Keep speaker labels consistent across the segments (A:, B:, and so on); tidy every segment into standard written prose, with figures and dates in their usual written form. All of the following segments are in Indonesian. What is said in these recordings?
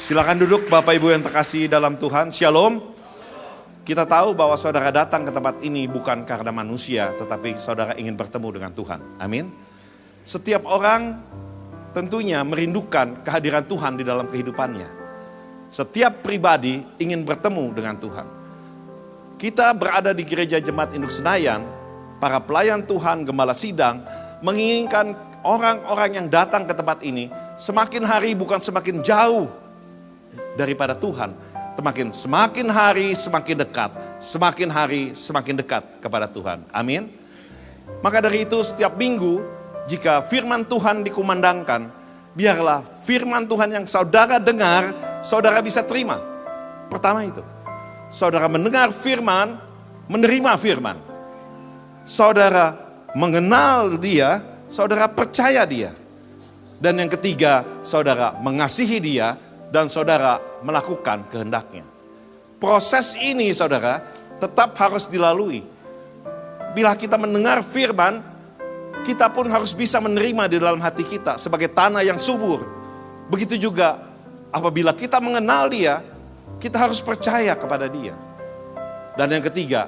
A: Silakan duduk Bapak Ibu yang terkasih dalam Tuhan. Shalom. Kita tahu bahwa saudara datang ke tempat ini bukan karena manusia, tetapi saudara ingin bertemu dengan Tuhan. Amin. Setiap orang tentunya merindukan kehadiran Tuhan di dalam kehidupannya. Setiap pribadi ingin bertemu dengan Tuhan. Kita berada di Gereja Jemaat Induk Senayan, para pelayan Tuhan, gembala sidang, menginginkan orang-orang yang datang ke tempat ini semakin hari bukan semakin jauh daripada Tuhan, semakin hari semakin dekat, semakin hari semakin dekat kepada Tuhan. Amin. Maka dari itu setiap minggu jika firman Tuhan dikumandangkan, biarlah firman Tuhan yang saudara dengar, saudara bisa terima. Pertama itu, saudara mendengar firman, menerima firman. Saudara mengenal dia, saudara percaya dia. Dan yang ketiga, saudara mengasihi dia dan saudara melakukan kehendaknya. Proses ini saudara tetap harus dilalui. Bila kita mendengar firman, kita pun harus bisa menerima di dalam hati kita sebagai tanah yang subur. Begitu juga apabila kita mengenal dia, kita harus percaya kepada dia. Dan yang ketiga,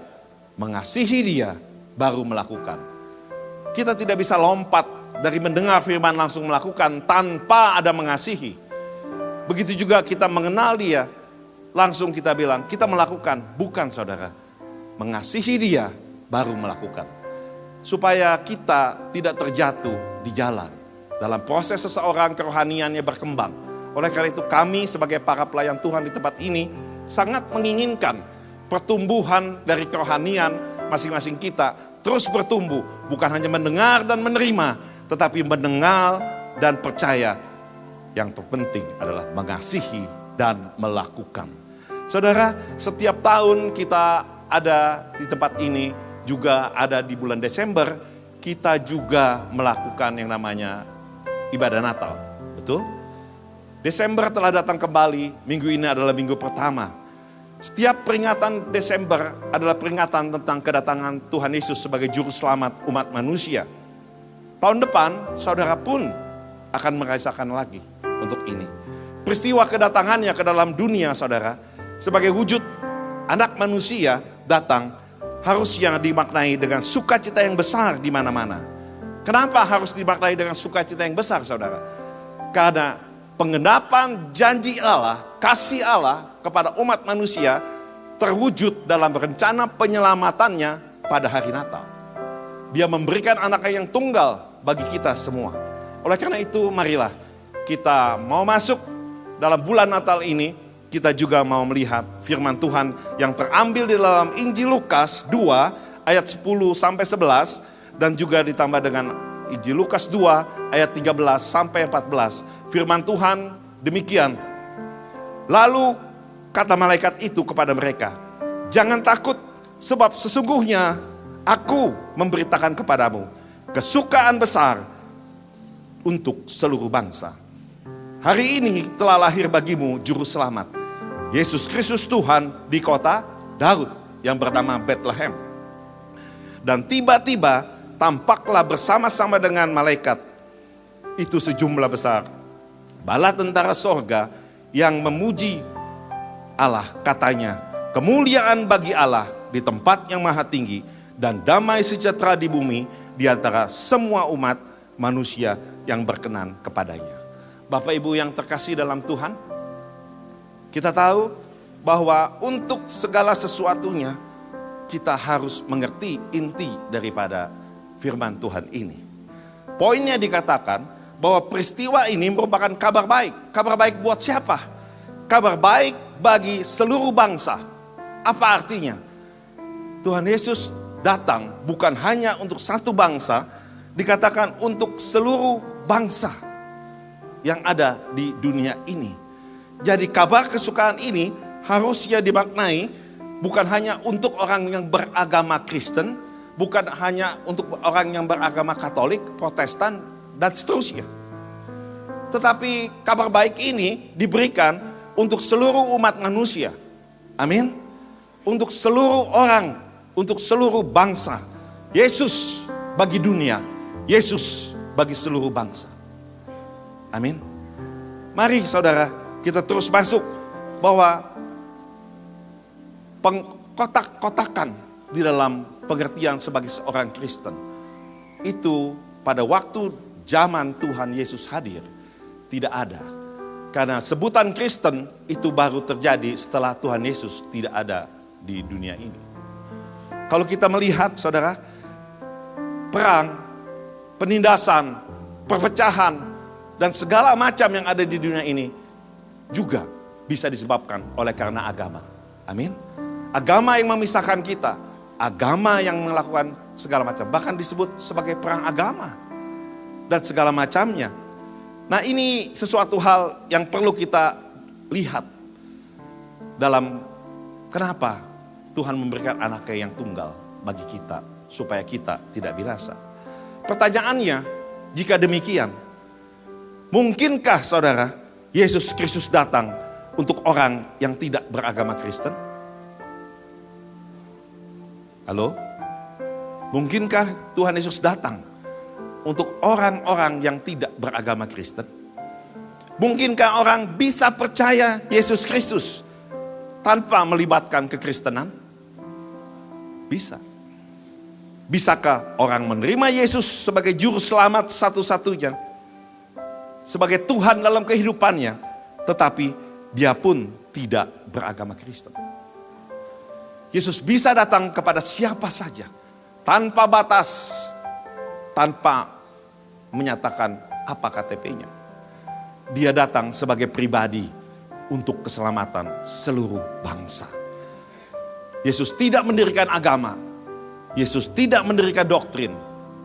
A: mengasihi dia baru melakukan. Kita tidak bisa lompat dari mendengar firman langsung melakukan tanpa ada mengasihi. Begitu juga kita mengenal dia, langsung kita bilang, kita melakukan. Bukan saudara, mengasihi dia baru melakukan. Supaya kita tidak terjatuh di jalan. Dalam proses seseorang kerohaniannya berkembang. Oleh karena itu kami sebagai para pelayan Tuhan di tempat ini sangat menginginkan pertumbuhan dari kerohanian masing-masing kita terus bertumbuh. Bukan hanya mendengar dan menerima, tetapi mendengar dan percaya. Yang terpenting adalah mengasihi dan melakukan. Saudara, setiap tahun kita ada di tempat ini, juga ada di bulan Desember, kita juga melakukan yang namanya ibadah Natal. Betul? Desember telah datang kembali, minggu ini adalah minggu pertama. Setiap peringatan Desember adalah peringatan tentang kedatangan Tuhan Yesus sebagai juru selamat umat manusia. Tahun depan, saudara pun akan merasakan lagi untuk ini. Peristiwa kedatangannya ke dalam dunia saudara, sebagai wujud anak manusia datang, harusnya dimaknai dengan sukacita yang besar di mana-mana. Kenapa harus dimaknai dengan sukacita yang besar saudara? Karena penggenapan janji Allah, kasih Allah kepada umat manusia terwujud dalam rencana penyelamatannya pada hari Natal. Dia memberikan anaknya yang tunggal bagi kita semua. Oleh karena itu marilah kita mau masuk dalam bulan Natal ini, kita juga mau melihat firman Tuhan yang terambil di dalam Injil Lukas 2 ayat 10 sampai 11 dan juga ditambah dengan Injil Lukas 2 ayat 13 sampai 14. Firman Tuhan demikian. Lalu kata malaikat itu kepada mereka, jangan takut sebab sesungguhnya aku memberitakan kepadamu kesukaan besar untuk seluruh bangsa. Hari ini telah lahir bagimu juru selamat, Yesus Kristus Tuhan di kota Daud yang bernama Bethlehem. Dan tiba-tiba tampaklah bersama-sama dengan malaikat itu sejumlah besar bala tentara sorga yang memuji Allah, katanya, kemuliaan bagi Allah di tempat yang maha tinggi dan damai sejahtera di bumi di antara semua umat manusia yang berkenan kepadanya. Bapak Ibu yang terkasih dalam Tuhan, kita tahu bahwa untuk segala sesuatunya kita harus mengerti inti daripada firman Tuhan ini. Poinnya dikatakan bahwa peristiwa ini merupakan kabar baik. Kabar baik buat siapa? Kabar baik bagi seluruh bangsa. Apa artinya? Tuhan Yesus datang bukan hanya untuk satu bangsa, dikatakan untuk seluruh bangsa yang ada di dunia ini. Jadi kabar kesukaan ini harusnya dimaknai bukan hanya untuk orang yang beragama Kristen, bukan hanya untuk orang yang beragama Katolik, Protestan, dan seterusnya. Tetapi kabar baik ini diberikan untuk seluruh umat manusia. Amin. Untuk seluruh orang, untuk seluruh bangsa. Yesus bagi dunia, Yesus bagi seluruh bangsa. Amin. Mari saudara, kita terus masuk bahwa pengkotak-kotakan di dalam pengertian sebagai seorang Kristen itu pada waktu zaman Tuhan Yesus hadir tidak ada. Karena sebutan Kristen itu baru terjadi setelah Tuhan Yesus tidak ada di dunia ini. Kalau kita melihat saudara, perang, penindasan, perpecahan, dan segala macam yang ada di dunia ini juga bisa disebabkan oleh karena agama. Amin. Agama yang memisahkan kita, agama yang melakukan segala macam, bahkan disebut sebagai perang agama dan segala macamnya. Nah, ini sesuatu hal yang perlu kita lihat dalam kenapa Tuhan memberikan anaknya yang tunggal bagi kita supaya kita tidak binasa. Pertanyaannya, jika demikian, mungkinkah saudara Yesus Kristus datang untuk orang yang tidak beragama Kristen? Halo? Mungkinkah Tuhan Yesus datang untuk orang-orang yang tidak beragama Kristen? Mungkinkah orang bisa percaya Yesus Kristus tanpa melibatkan kekristenan? Bisa. Bisakah orang menerima Yesus sebagai juru selamat satu-satunya, sebagai Tuhan dalam kehidupannya, tetapi dia pun tidak beragama Kristen? Yesus bisa datang kepada siapa saja, tanpa batas, tanpa menyatakan apa KTP-nya. Dia datang sebagai pribadi untuk keselamatan seluruh bangsa. Yesus tidak mendirikan agama. Yesus tidak mendirikan doktrin.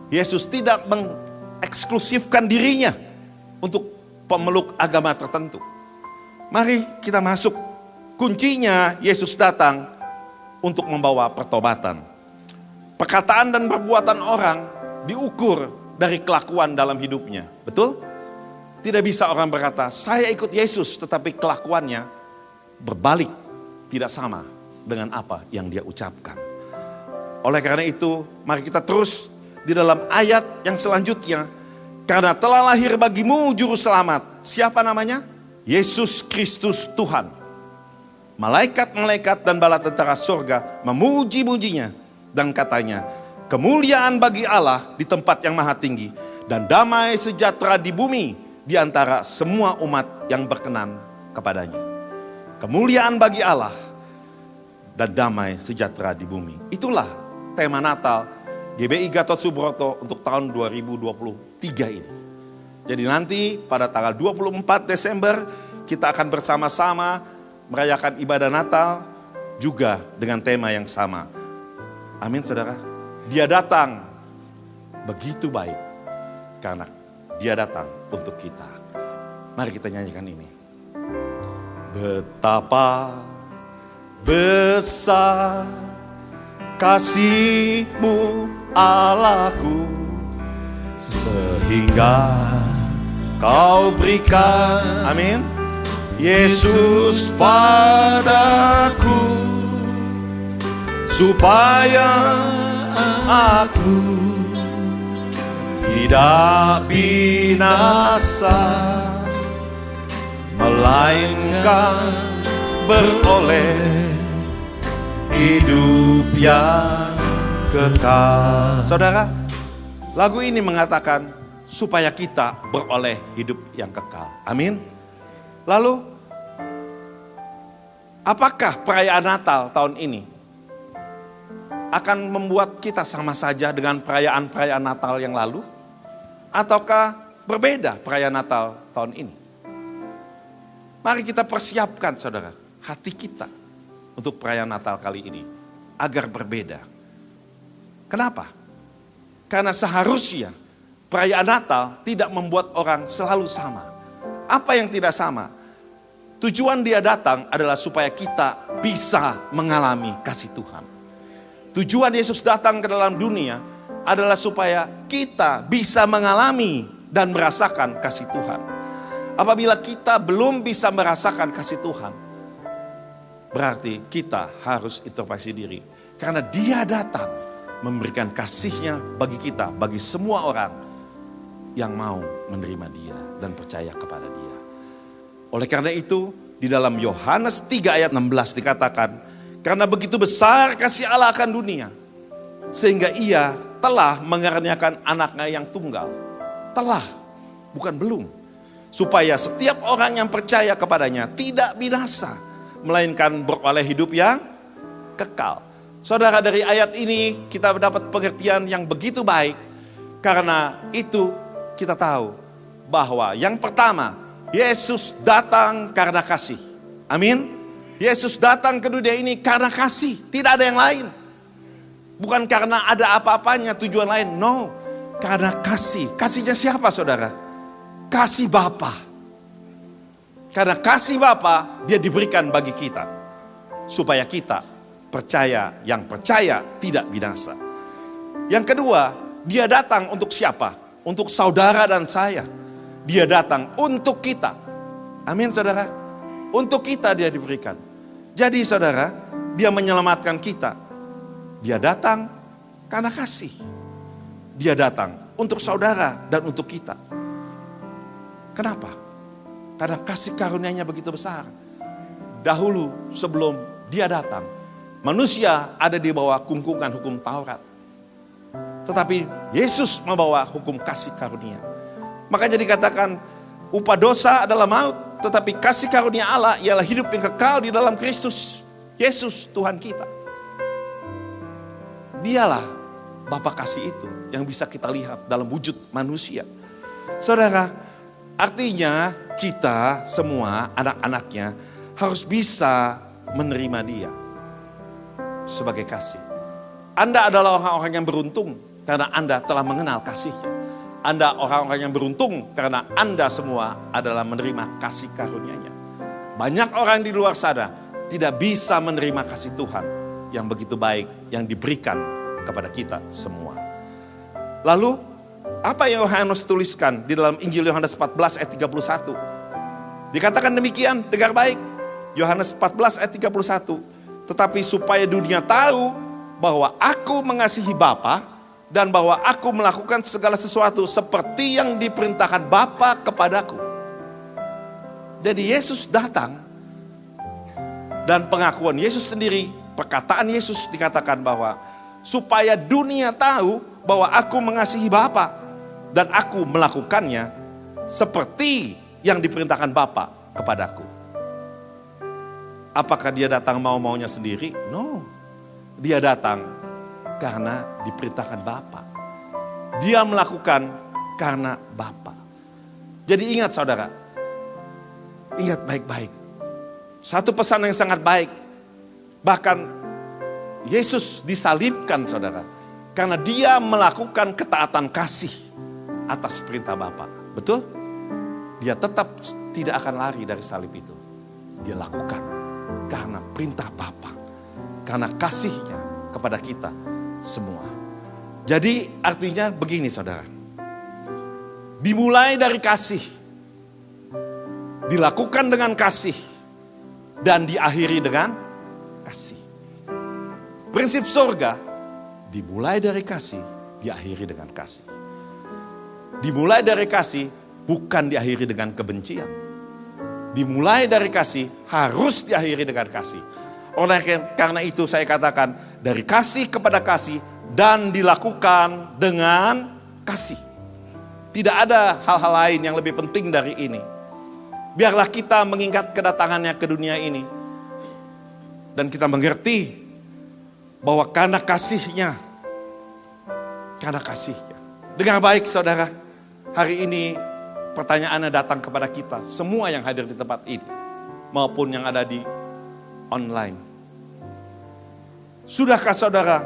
A: Yesus tidak mengeksklusifkan dirinya untuk pemeluk agama tertentu. Mari kita masuk. Kuncinya Yesus datang untuk membawa pertobatan. Perkataan dan perbuatan orang diukur dari kelakuan dalam hidupnya. Betul? Tidak bisa orang berkata, saya ikut Yesus, tetapi kelakuannya berbalik, tidak sama dengan apa yang dia ucapkan. Oleh karena itu, mari kita terus di dalam ayat yang selanjutnya. Karena telah lahir bagimu juru selamat. Siapa namanya? Yesus Kristus Tuhan. Malaikat-malaikat dan bala tentara surga memuji-mujinya dan katanya, kemuliaan bagi Allah di tempat yang maha tinggi dan damai sejahtera di bumi di antara semua umat yang berkenan kepadanya. Kemuliaan bagi Allah dan damai sejahtera di bumi. Itulah tema Natal GBI Gatot Subroto untuk tahun 2023 ini. Jadi nanti pada tanggal 24 Desember kita akan bersama-sama merayakan ibadah Natal juga dengan tema yang sama. Amin saudara. Dia datang begitu baik karena dia datang untuk kita. Mari kita nyanyikan ini. Betapa besar kasih-Mu Allahku, sehingga Kau berikan, amin, Yesus padaku, supaya aku tidak binasa, melainkan beroleh hidup yang kekal. Saudara, lagu ini mengatakan supaya kita beroleh hidup yang kekal. Amin. Lalu, apakah perayaan Natal tahun ini akan membuat kita sama saja dengan perayaan-perayaan Natal yang lalu? Ataukah berbeda perayaan Natal tahun ini? Mari kita persiapkan saudara, hati kita untuk perayaan Natal kali ini agar berbeda. Kenapa? Karena seharusnya perayaan Natal tidak membuat orang selalu sama. Apa yang tidak sama? Tujuan dia datang adalah supaya kita bisa mengalami kasih Tuhan. Tujuan Yesus datang ke dalam dunia adalah supaya kita bisa mengalami dan merasakan kasih Tuhan. Apabila kita belum bisa merasakan kasih Tuhan, berarti kita harus introspeksi diri. Karena dia datang memberikan kasihnya bagi kita, bagi semua orang yang mau menerima dia dan percaya kepada dia. Oleh karena itu, di dalam Yohanes 3 ayat 16 dikatakan, karena begitu besar kasih Allah akan dunia, sehingga ia telah mengaruniakan anaknya yang tunggal. Telah, bukan belum. Supaya setiap orang yang percaya kepadanya tidak binasa, melainkan beroleh hidup yang kekal. Saudara, dari ayat ini kita mendapat pengertian yang begitu baik. Karena itu kita tahu bahwa yang pertama, Yesus datang karena kasih. Amin. Yesus datang ke dunia ini karena kasih. Tidak ada yang lain. Bukan karena ada apa-apanya tujuan lain. No. Karena kasih. Kasihnya siapa saudara? Kasih Bapa. Karena kasih Bapa dia diberikan bagi kita. Supaya kita percaya, yang percaya tidak binasa. Yang kedua, dia datang untuk siapa? Untuk saudara dan saya. Dia datang untuk kita. Amin saudara. Untuk kita dia diberikan. Jadi saudara, dia menyelamatkan kita. Dia datang karena kasih. Dia datang untuk saudara dan untuk kita. Kenapa? Karena kasih karunia-Nya begitu besar. Dahulu sebelum dia datang, manusia ada di bawah kungkungan hukum Taurat. Tetapi Yesus membawa hukum kasih karunia. Makanya dikatakan upah dosa adalah maut, tetapi kasih karunia Allah ialah hidup yang kekal di dalam Kristus Yesus Tuhan kita. Dialah Bapa kasih itu yang bisa kita lihat dalam wujud manusia. Saudara, artinya kita semua anak-anaknya harus bisa menerima dia sebagai kasih. Anda adalah orang-orang yang beruntung karena Anda telah mengenal kasih-Nya. Anda orang-orang yang beruntung karena Anda semua adalah menerima kasih karunia-Nya. Banyak orang di luar sana tidak bisa menerima kasih Tuhan yang begitu baik yang diberikan kepada kita semua. Lalu apa yang Yohanes tuliskan di dalam Injil Yohanes 14 ayat 31? Dikatakan demikian, dengar baik. Yohanes 14 ayat 31. Tetapi supaya dunia tahu bahwa aku mengasihi Bapa dan bahwa aku melakukan segala sesuatu seperti yang diperintahkan Bapa kepadaku. Jadi Yesus datang dan pengakuan Yesus sendiri, perkataan Yesus dikatakan bahwa supaya dunia tahu bahwa aku mengasihi Bapa dan aku melakukannya seperti yang diperintahkan Bapa kepadaku. Apakah dia datang mau-maunya sendiri? No. Dia datang karena diperintahkan Bapa. Dia melakukan karena Bapa. Jadi ingat saudara, ingat baik-baik. Satu pesan yang sangat baik. Bahkan Yesus disalibkan saudara. Karena dia melakukan ketaatan kasih atas perintah Bapa. Betul? Dia tetap tidak akan lari dari salib itu. Dia lakukan karena perintah Bapa. Karena kasih-Nya kepada kita semua. Jadi artinya begini saudara. Dimulai dari kasih. Dilakukan dengan kasih. Dan diakhiri dengan kasih. Prinsip surga dimulai dari kasih, diakhiri dengan kasih. Dimulai dari kasih, bukan diakhiri dengan kebencian. Dimulai dari kasih, harus diakhiri dengan kasih. Oleh karena itu saya katakan, dari kasih kepada kasih dan dilakukan dengan kasih. Tidak ada hal-hal lain yang lebih penting dari ini. Biarlah kita mengingat kedatangannya ke dunia ini. Dan kita mengerti bahwa karena kasih-Nya. Karena kasih-Nya. Dengar baik saudara, hari ini pertanyaannya datang kepada kita. Semua yang hadir di tempat ini. Maupun yang ada di online. Sudahkah saudara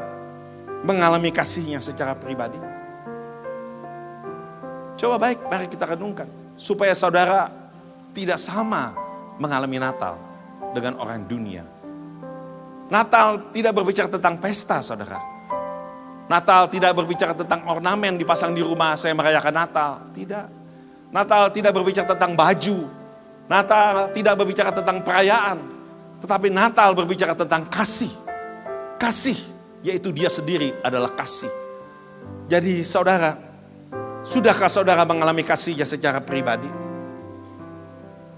A: mengalami kasih-Nya secara pribadi? Coba baik, mari kita renungkan. Supaya saudara tidak sama mengalami Natal dengan orang dunia. Natal tidak berbicara tentang pesta saudara. Natal tidak berbicara tentang ornamen dipasang di rumah saya merayakan Natal. Tidak. Natal tidak berbicara tentang baju. Natal tidak berbicara tentang perayaan. Tetapi Natal berbicara tentang kasih. Kasih, yaitu dia sendiri adalah kasih. Jadi saudara, sudahkah saudara mengalami kasih-Nya secara pribadi?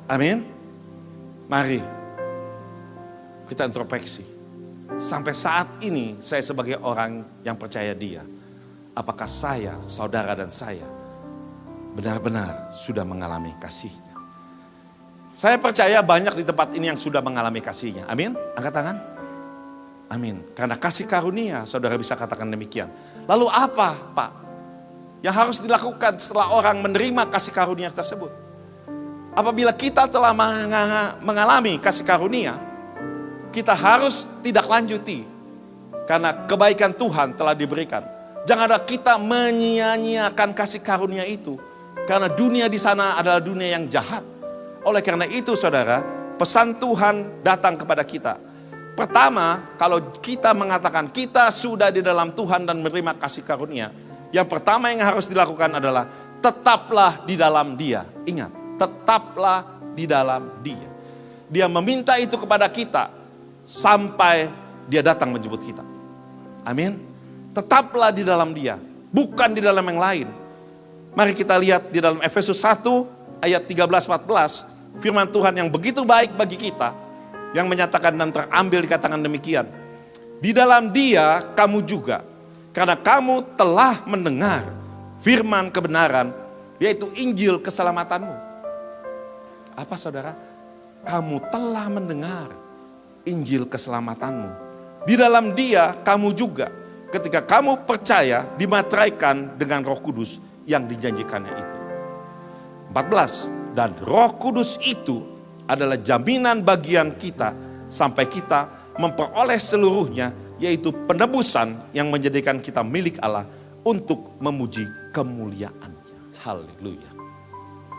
A: Amin. Mari kita introspeksi. Sampai saat ini saya sebagai orang yang percaya Dia, apakah saya, saudara dan saya benar-benar sudah mengalami kasih-Nya? Saya percaya banyak di tempat ini yang sudah mengalami kasih-Nya. Amin? Angkat tangan. Amin. Karena kasih karunia, saudara bisa katakan demikian. Lalu apa, Pak, yang harus dilakukan setelah orang menerima kasih karunia tersebut? Apabila kita telah mengalami kasih karunia, kita harus tidak lanjuti. Karena kebaikan Tuhan telah diberikan. Janganlah kita menyia-nyiakan kasih karunia itu. Karena dunia di sana adalah dunia yang jahat. Oleh karena itu saudara, pesan Tuhan datang kepada kita. Pertama, kalau kita mengatakan kita sudah di dalam Tuhan dan menerima kasih karunia, yang pertama yang harus dilakukan adalah tetaplah di dalam Dia. Ingat, tetaplah di dalam Dia. Dia meminta itu kepada kita sampai Dia datang menjemput kita. Amin. Tetaplah di dalam Dia, bukan di dalam yang lain. Mari kita lihat di dalam Efesus 1 ayat 13-14, firman Tuhan yang begitu baik bagi kita, yang menyatakan dan terambil dikatakan demikian. Di dalam Dia kamu juga, karena kamu telah mendengar firman kebenaran, yaitu Injil keselamatanmu. Apa saudara? Kamu telah mendengar Injil keselamatanmu. Di dalam Dia kamu juga, ketika kamu percaya, dimateraikan dengan Roh Kudus yang dijanjikannya itu. 14. Dan Roh Kudus itu adalah jaminan bagian kita sampai kita memperoleh seluruhnya, yaitu penebusan yang menjadikan kita milik Allah untuk memuji kemuliaan-Nya. Haleluya.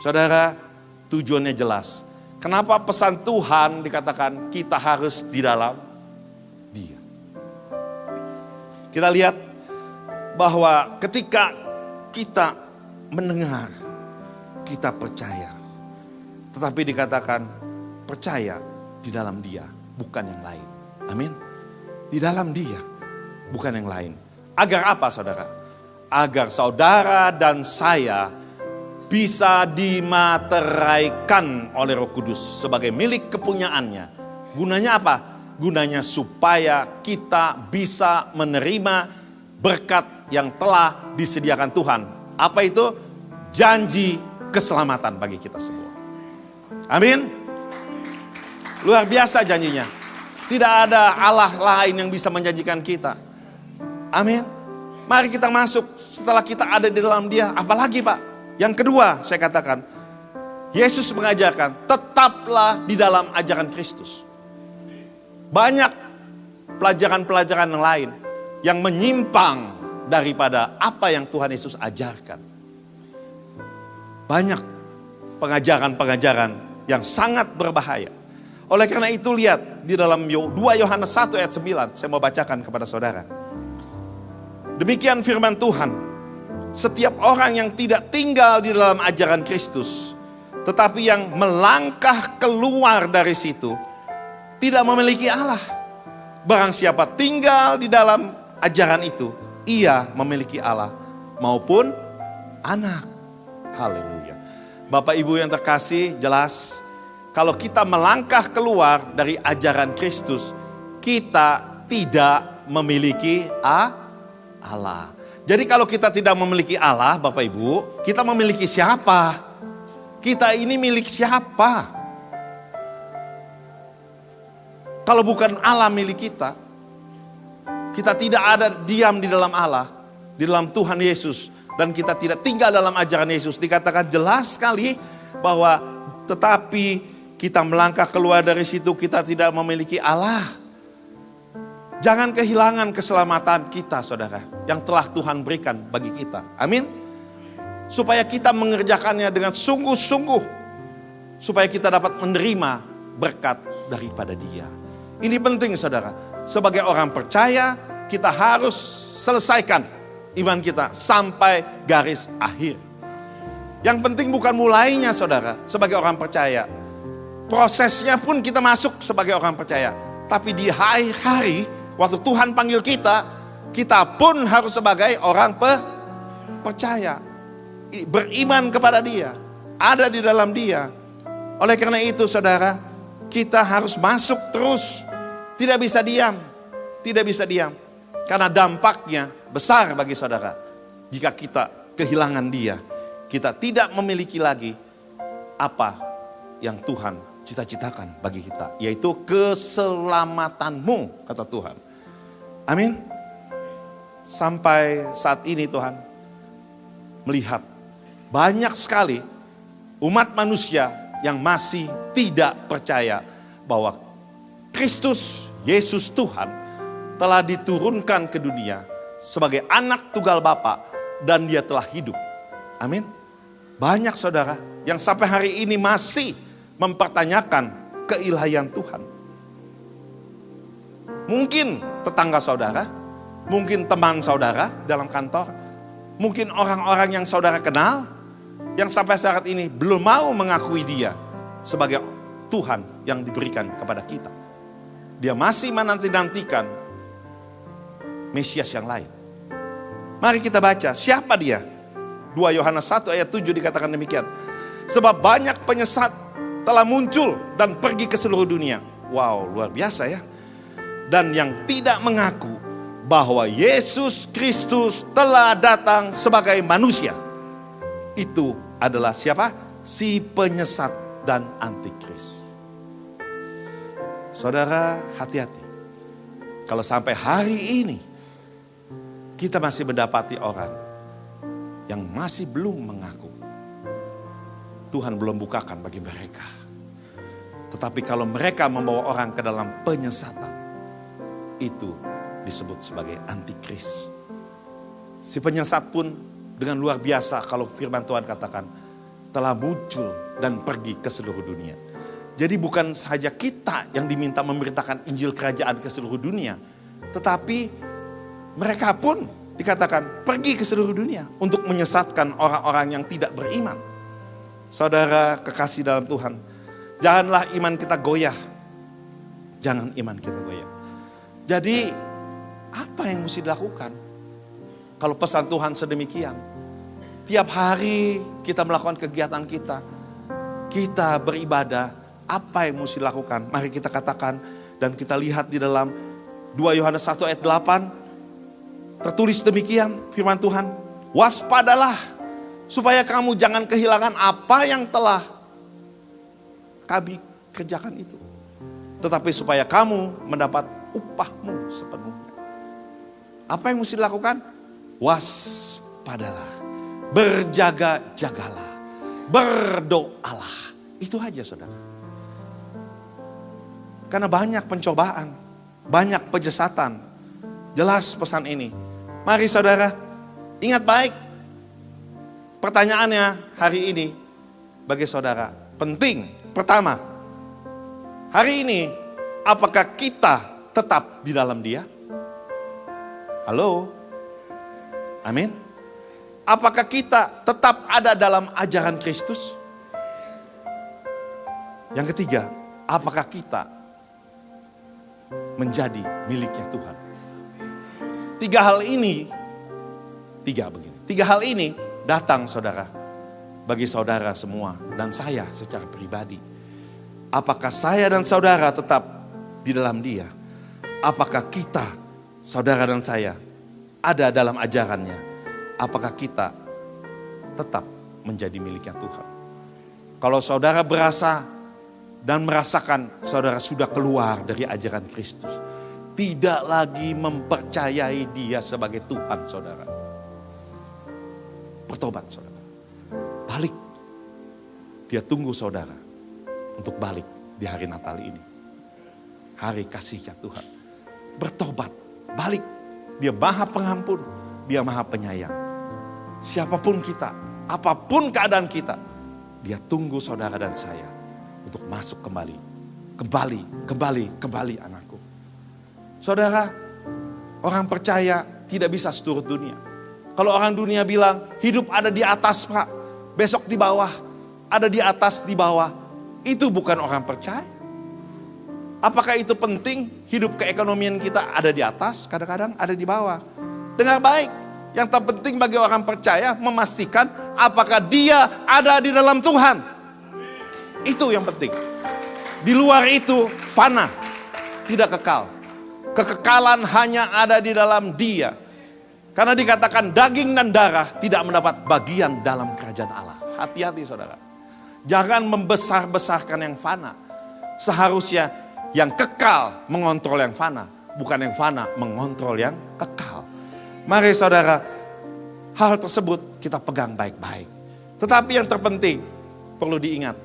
A: Saudara, tujuannya jelas. Kenapa pesan Tuhan dikatakan kita harus di dalam Dia? Kita lihat bahwa ketika kita mendengar, kita percaya. Tetapi dikatakan percaya di dalam Dia, bukan yang lain. Amin. Di dalam Dia, bukan yang lain. Agar apa saudara? Agar saudara dan saya bisa dimateraikan oleh Roh Kudus sebagai milik kepunyaannya. Gunanya apa? Gunanya supaya kita bisa menerima berkat yang telah disediakan Tuhan. Apa itu? Janji keselamatan bagi kita semua. Amin. Luar biasa janjinya. Tidak ada Allah lain yang bisa menjanjikan kita. Amin. Mari kita masuk setelah kita ada di dalam Dia. Apalagi Pak? Yang kedua saya katakan, Yesus mengajarkan tetaplah di dalam ajaran Kristus. Banyak pelajaran-pelajaran yang lain yang menyimpang daripada apa yang Tuhan Yesus ajarkan. Banyak pengajaran-pengajaran yang sangat berbahaya. Oleh karena itu lihat di dalam 2 Yohanes 1 ayat 9. Saya mau bacakan kepada saudara. Demikian firman Tuhan. Setiap orang yang tidak tinggal di dalam ajaran Kristus, tetapi yang melangkah keluar dari situ, tidak memiliki Allah. Barang siapa tinggal di dalam ajaran itu, ia memiliki Allah maupun anak. Haleluya. Bapak Ibu yang terkasih, jelas kalau kita melangkah keluar dari ajaran Kristus, kita tidak memiliki Allah. Jadi kalau kita tidak memiliki Allah, Bapak Ibu, kita memiliki siapa? Kita ini milik siapa? Kalau bukan Allah milik kita, kita tidak ada diam di dalam Allah, di dalam Tuhan Yesus. Dan kita tidak tinggal dalam ajaran Yesus. Dikatakan jelas sekali bahwa tetapi kita melangkah keluar dari situ, kita tidak memiliki Allah. Jangan kehilangan keselamatan kita saudara, yang telah Tuhan berikan bagi kita. Amin. Supaya kita mengerjakannya dengan sungguh-sungguh. Supaya kita dapat menerima berkat daripada Dia. Ini penting saudara. Sebagai orang percaya, kita harus selesaikan iman kita sampai garis akhir. Yang penting bukan mulainya saudara, sebagai orang percaya. Prosesnya pun kita masuk sebagai orang percaya. Tapi di hari waktu Tuhan panggil kita, kita pun harus sebagai orang percaya. Beriman kepada Dia, ada di dalam Dia. Oleh karena itu saudara, Kita harus masuk terus. Tidak bisa diam. Tidak bisa diam. Karena dampaknya besar bagi saudara. Jika kita kehilangan dia, kita tidak memiliki lagi apa yang Tuhan cita-citakan bagi kita. Yaitu keselamatanmu, kata Tuhan. Amin. Sampai saat ini Tuhan melihat banyak sekali umat manusia yang masih tidak percaya bahwa Kristus Yesus Tuhan telah diturunkan ke dunia sebagai anak tunggal Bapa dan dia telah hidup. Amin. Banyak saudara yang sampai hari ini masih mempertanyakan keilahian Tuhan. Mungkin tetangga saudara, mungkin teman saudara dalam kantor, mungkin orang-orang yang saudara kenal, yang sampai saat ini belum mau mengakui dia sebagai Tuhan yang diberikan kepada kita. Dia masih menanti-nantikan Mesias yang lain. Mari kita baca, siapa dia? 2 Yohanes 1 ayat 7 dikatakan demikian. Sebab banyak penyesat telah muncul dan pergi ke seluruh dunia. Wow, luar biasa ya. Dan yang tidak mengaku bahwa Yesus Kristus telah datang sebagai manusia. Itu adalah siapa? Si penyesat dan antikris. Saudara, hati-hati. Kalau sampai hari ini kita masih mendapati orang yang masih belum mengaku, Tuhan belum bukakan bagi mereka. Tetapi kalau mereka membawa orang ke dalam penyesatan, itu disebut sebagai antikris. Si penyesat pun dengan luar biasa kalau firman Tuhan katakan telah muncul dan pergi ke seluruh dunia. Jadi bukan saja kita yang diminta memberitakan Injil Kerajaan ke seluruh dunia, tetapi mereka pun dikatakan pergi ke seluruh dunia untuk menyesatkan orang-orang yang tidak beriman. Saudara kekasih dalam Tuhan, janganlah iman kita goyah. Jangan iman kita goyah. Jadi apa yang mesti dilakukan? Kalau pesan Tuhan sedemikian, tiap hari kita melakukan kegiatan kita beribadah, apa yang mesti dilakukan? Mari kita katakan dan kita lihat di dalam 2 Yohanes 1 ayat 8, tertulis demikian firman Tuhan, waspadalah supaya kamu jangan kehilangan apa yang telah kami kerjakan itu. Tetapi supaya kamu mendapat upahmu sepenuhnya. Apa yang mesti dilakukan? Waspadalah, berjaga-jagalah, berdoalah. Itu aja saudara. Karena banyak pencobaan, banyak penyesatan. Jelas pesan ini. Mari saudara, ingat baik. Pertanyaannya hari ini bagi saudara penting. Pertama, hari ini apakah kita tetap di dalam Dia? Halo? Amin. Apakah kita tetap ada dalam ajaran Kristus? Yang ketiga, apakah kita menjadi miliknya Tuhan? Tiga hal ini datang saudara, bagi saudara semua dan saya secara pribadi. Apakah saya dan saudara tetap di dalam Dia? Apakah kita, saudara dan saya, ada dalam ajarannya? Apakah kita tetap menjadi miliknya Tuhan? Kalau saudara berasa dan merasakan saudara sudah keluar dari ajaran Kristus, tidak lagi mempercayai Dia sebagai Tuhan saudara, bertobat saudara. Balik. Dia tunggu saudara untuk balik di hari Natal ini. Hari kasihnya Tuhan. Bertobat, balik. Dia Maha Pengampun, Dia Maha Penyayang. Siapapun kita, apapun keadaan kita, Dia tunggu saudara dan saya untuk masuk kembali. Kembali anakku. Saudara, orang percaya tidak bisa seturut dunia. Kalau orang dunia bilang hidup ada di atas Pak, besok di bawah, ada di atas di bawah, itu bukan orang percaya. Apakah itu penting hidup keekonomian kita ada di atas, kadang-kadang ada di bawah. Dengar baik, yang terpenting bagi orang percaya memastikan apakah dia ada di dalam Tuhan. Itu yang penting. Di luar itu fana, tidak kekal. Kekekalan hanya ada di dalam Dia. Karena dikatakan daging dan darah tidak mendapat bagian dalam kerajaan Allah. Hati-hati saudara. Jangan membesar-besarkan yang fana. Seharusnya yang kekal mengontrol yang fana. Bukan yang fana mengontrol yang kekal. Mari saudara, hal tersebut kita pegang baik-baik. Tetapi yang terpenting perlu diingat.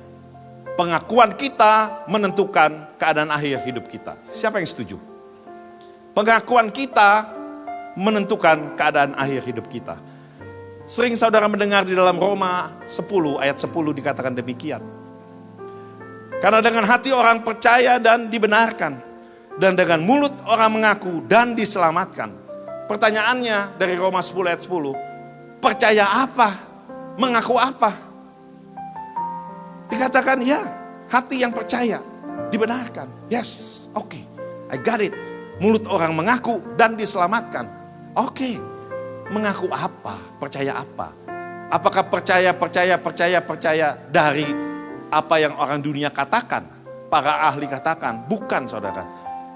A: Pengakuan kita menentukan keadaan akhir hidup kita. Siapa yang setuju? Pengakuan kita menentukan keadaan akhir hidup kita. Sering saudara mendengar di dalam Roma 10 ayat 10 dikatakan demikian. Karena dengan hati orang percaya dan dibenarkan. Dan dengan mulut orang mengaku dan diselamatkan. Pertanyaannya dari Roma 10 ayat 10. Percaya apa? Mengaku apa? Dikatakan ya, hati yang percaya, dibenarkan. Yes, oke, I got it. Mulut orang mengaku dan diselamatkan. Oke, mengaku apa? Percaya apa? Apakah percaya dari apa yang orang dunia katakan? Para ahli katakan, bukan saudara.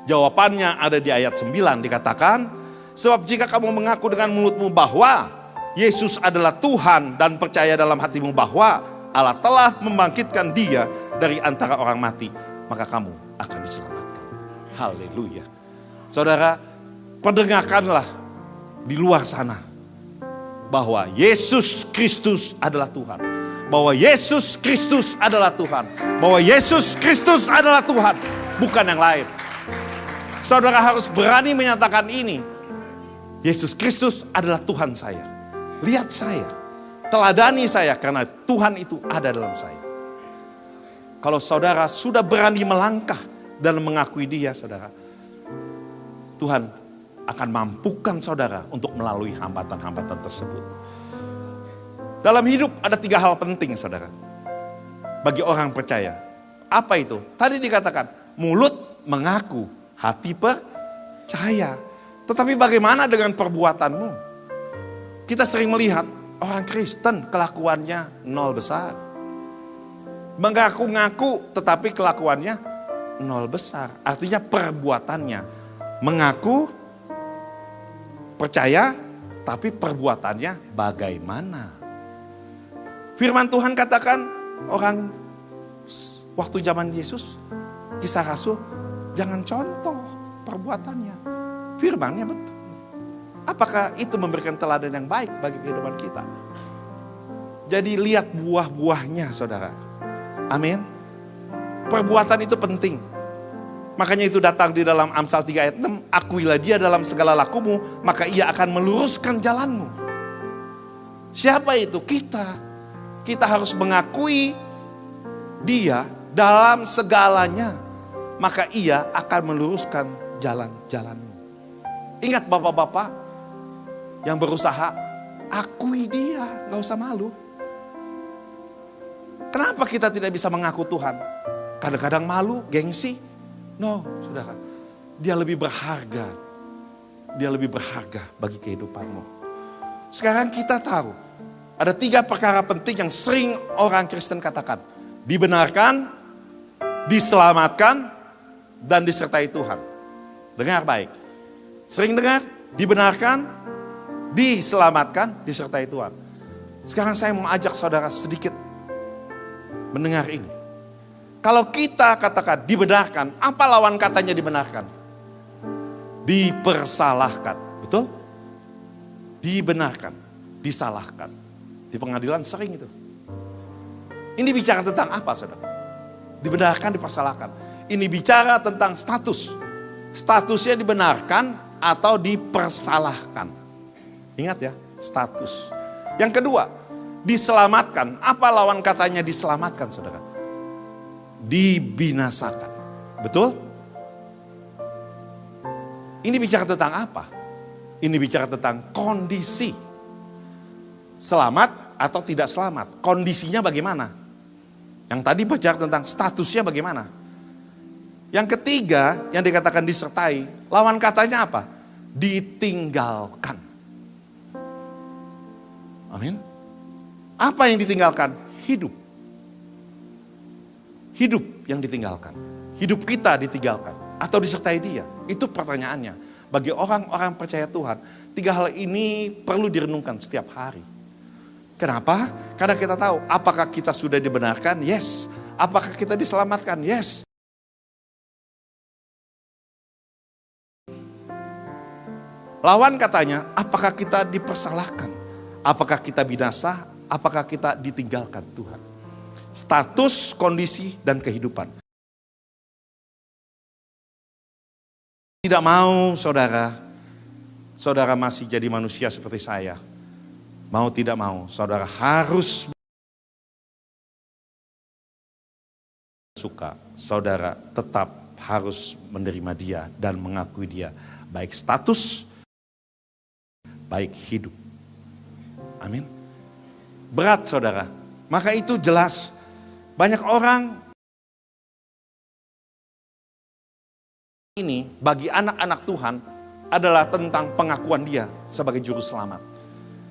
A: Jawabannya ada di ayat 9 dikatakan, sebab jika kamu mengaku dengan mulutmu bahwa Yesus adalah Tuhan dan percaya dalam hatimu bahwa Allah telah membangkitkan Dia dari antara orang mati, maka kamu akan diselamatkan. Haleluya. Saudara, perdengarkanlah di luar sana bahwa Yesus Kristus adalah Tuhan. Bahwa Yesus Kristus adalah Tuhan. Bahwa Yesus Kristus adalah Tuhan, bukan yang lain. Saudara harus berani menyatakan ini. Yesus Kristus adalah Tuhan saya. Lihat saya. Teladani saya karena Tuhan itu ada dalam saya. Kalau saudara sudah berani melangkah dan mengakui Dia, saudara, Tuhan akan mampukan saudara untuk melalui hambatan-hambatan tersebut. Dalam hidup ada 3 hal penting saudara. Bagi orang percaya. Apa itu? Tadi dikatakan mulut mengaku, hati percaya. Tetapi bagaimana dengan perbuatanmu? Kita sering melihat orang Kristen kelakuannya nol besar. Mengaku-ngaku tetapi kelakuannya nol besar. Artinya perbuatannya. Mengaku, percaya, tapi perbuatannya bagaimana? Firman Tuhan katakan orang waktu zaman Yesus, Kisah Rasul, jangan contoh perbuatannya. Firmannya betul. Apakah itu memberikan teladan yang baik bagi kehidupan kita? Jadi lihat buah-buahnya saudara. Amin. Perbuatan itu penting. Makanya itu datang di dalam Amsal 3 ayat 6. Akuilah Dia dalam segala lakumu, maka Ia akan meluruskan jalanmu. Siapa itu? Kita. Kita harus mengakui Dia dalam segalanya. Maka Ia akan meluruskan jalan-jalanmu. Ingat bapak-bapak yang berusaha, akui Dia, gak usah malu. Kenapa kita tidak bisa mengaku Tuhan? Kadang-kadang malu, gengsi. No, saudara. Dia lebih berharga. Dia lebih berharga bagi kehidupanmu. Sekarang kita tahu, ada 3 perkara penting yang sering orang Kristen katakan. Dibenarkan, diselamatkan, dan disertai Tuhan. Dengar baik. Sering dengar, dibenarkan, diselamatkan, disertai Tuhan. Sekarang saya mau ajak saudara sedikit mendengar ini. Kalau kita katakan dibenarkan, apa lawan katanya dibenarkan? Dipersalahkan, betul? Dibenarkan, disalahkan. Di pengadilan sering itu. Ini bicara tentang apa saudara? Dibenarkan, dipersalahkan. Ini bicara tentang status. Statusnya dibenarkan atau dipersalahkan. Ingat ya, status. Yang kedua, diselamatkan. Apa lawan katanya diselamatkan saudara? Dibinasakan. Betul? Ini bicara tentang apa? Ini bicara tentang kondisi. Selamat atau tidak selamat. Kondisinya bagaimana? Yang tadi bicara tentang statusnya bagaimana? Yang ketiga yang dikatakan disertai. Lawan katanya apa? Ditinggalkan. Amin. Apa yang ditinggalkan? Hidup. Hidup yang ditinggalkan? Hidup kita ditinggalkan atau disertai dia? Itu pertanyaannya. Bagi orang-orang percaya Tuhan, 3 hal ini perlu direnungkan setiap hari. Kenapa? Karena kita tahu apakah kita sudah dibenarkan? Yes. Apakah kita diselamatkan? Yes. Lawan katanya, apakah kita dipersalahkan? Apakah kita binasa? Apakah kita ditinggalkan Tuhan? Status, kondisi, dan kehidupan. Tidak mau saudara masih jadi manusia seperti saya. Mau tidak mau, saudara harus suka. Saudara tetap harus menerima dia dan mengakui dia. Baik status, baik hidup. Amin. Berat saudara. Maka itu jelas. Banyak orang ini bagi anak-anak Tuhan adalah tentang pengakuan dia sebagai juru selamat.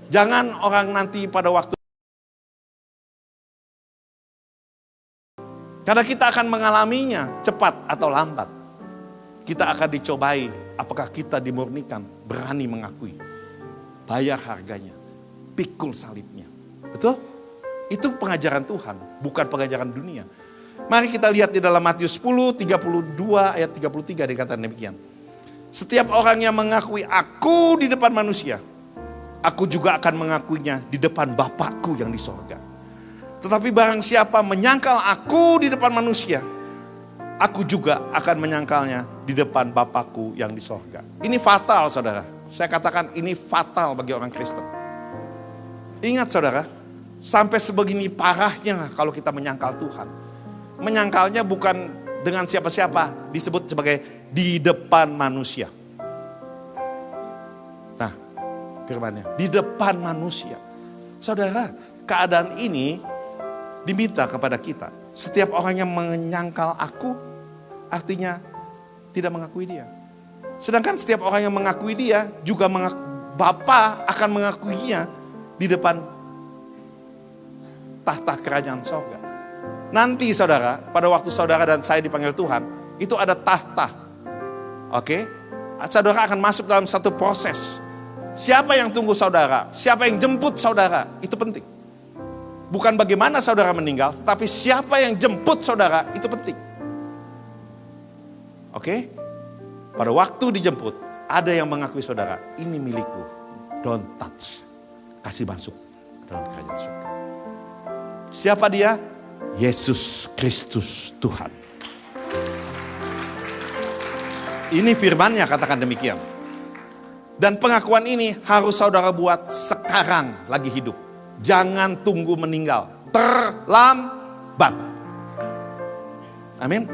A: Jangan orang nanti pada waktu, karena kita akan mengalaminya cepat atau lambat. Kita akan dicobai apakah kita dimurnikan, berani mengakui. Bayar harganya, pikul salibnya. Betul? Itu pengajaran Tuhan, bukan pengajaran dunia. Mari kita lihat di dalam Matius 10, 32 ayat 33 dikatakan demikian. Setiap orang yang mengakui aku di depan manusia, aku juga akan mengakuinya di depan Bapakku yang di sorga. Tetapi barang siapa menyangkal aku di depan manusia, aku juga akan menyangkalnya di depan Bapakku yang di sorga. Ini fatal saudara. Saya katakan ini fatal bagi orang Kristen. Ingat saudara, sampai sebegini parahnya kalau kita menyangkal Tuhan. Menyangkalnya bukan dengan siapa-siapa, disebut sebagai di depan manusia. Nah, firmannya, di depan manusia. Saudara, keadaan ini diminta kepada kita. Setiap orang yang menyangkal aku, artinya tidak mengakui dia. Sedangkan setiap orang yang mengakui dia, juga Bapa akan mengakuinya di depan tahta kerajaan sorga. Nanti saudara, pada waktu saudara dan saya dipanggil Tuhan, itu ada tahta. Oke? Saudara akan masuk dalam satu proses. Siapa yang tunggu saudara? Siapa yang jemput saudara? Itu penting. Bukan bagaimana saudara meninggal, tetapi siapa yang jemput saudara, itu penting. Oke? Pada waktu dijemput, ada yang mengakui saudara, ini milikku. Don't touch. Kasih masuk ke dalam kerajaan surga. Siapa dia? Yesus Kristus Tuhan. Ini firman-Nya katakan demikian. Dan pengakuan ini harus saudara buat sekarang lagi hidup. Jangan tunggu meninggal. Terlambat. Amin.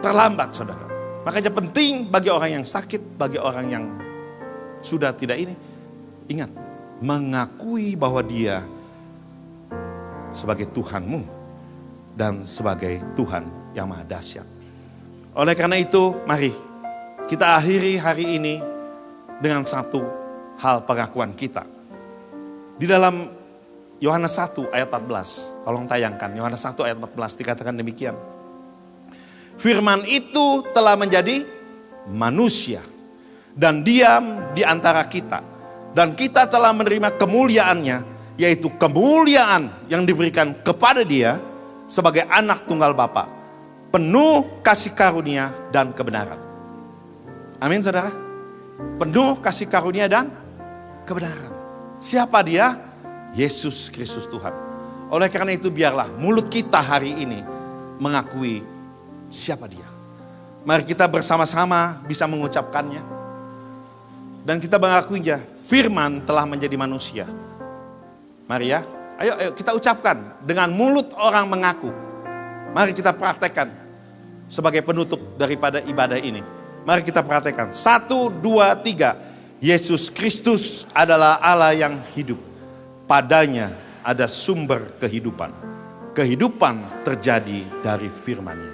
A: Terlambat saudara. Makanya penting bagi orang yang sakit, bagi orang yang sudah tidak ini. Ingat, mengakui bahwa dia sebagai Tuhanmu. Dan sebagai Tuhan yang maha dahsyat. Oleh karena itu, mari kita akhiri hari ini dengan satu hal pengakuan kita. Di dalam Yohanes 1 ayat 14, tolong tayangkan Yohanes 1 ayat 14 dikatakan demikian. Firman itu telah menjadi manusia dan diam di antara kita. Dan kita telah menerima kemuliaannya, yaitu kemuliaan yang diberikan kepada dia sebagai anak tunggal Bapa, penuh kasih karunia dan kebenaran. Amin saudara. Penuh kasih karunia dan kebenaran. Siapa dia? Yesus Kristus Tuhan. Oleh karena itu biarlah mulut kita hari ini mengakui siapa dia. Mari kita bersama-sama bisa mengucapkannya. Dan kita mengakuinya, firman telah menjadi manusia. Mari ya. Ayo kita ucapkan dengan mulut orang mengaku. Mari kita praktekkan sebagai penutup daripada ibadah ini. Mari kita praktekkan. 1, 2, 3. Yesus Kristus adalah Allah yang hidup. Padanya ada sumber kehidupan. Kehidupan terjadi dari firman-Nya.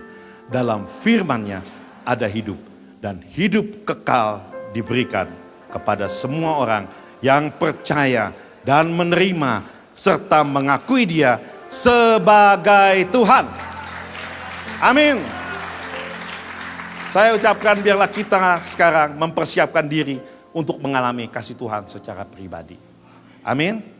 A: Dalam firman-Nya ada hidup. Dan hidup kekal diberikan kepada semua orang yang percaya dan menerima serta mengakui dia sebagai Tuhan. Amin. Saya ucapkan biarlah kita sekarang mempersiapkan diri untuk mengalami kasih Tuhan secara pribadi. Amin.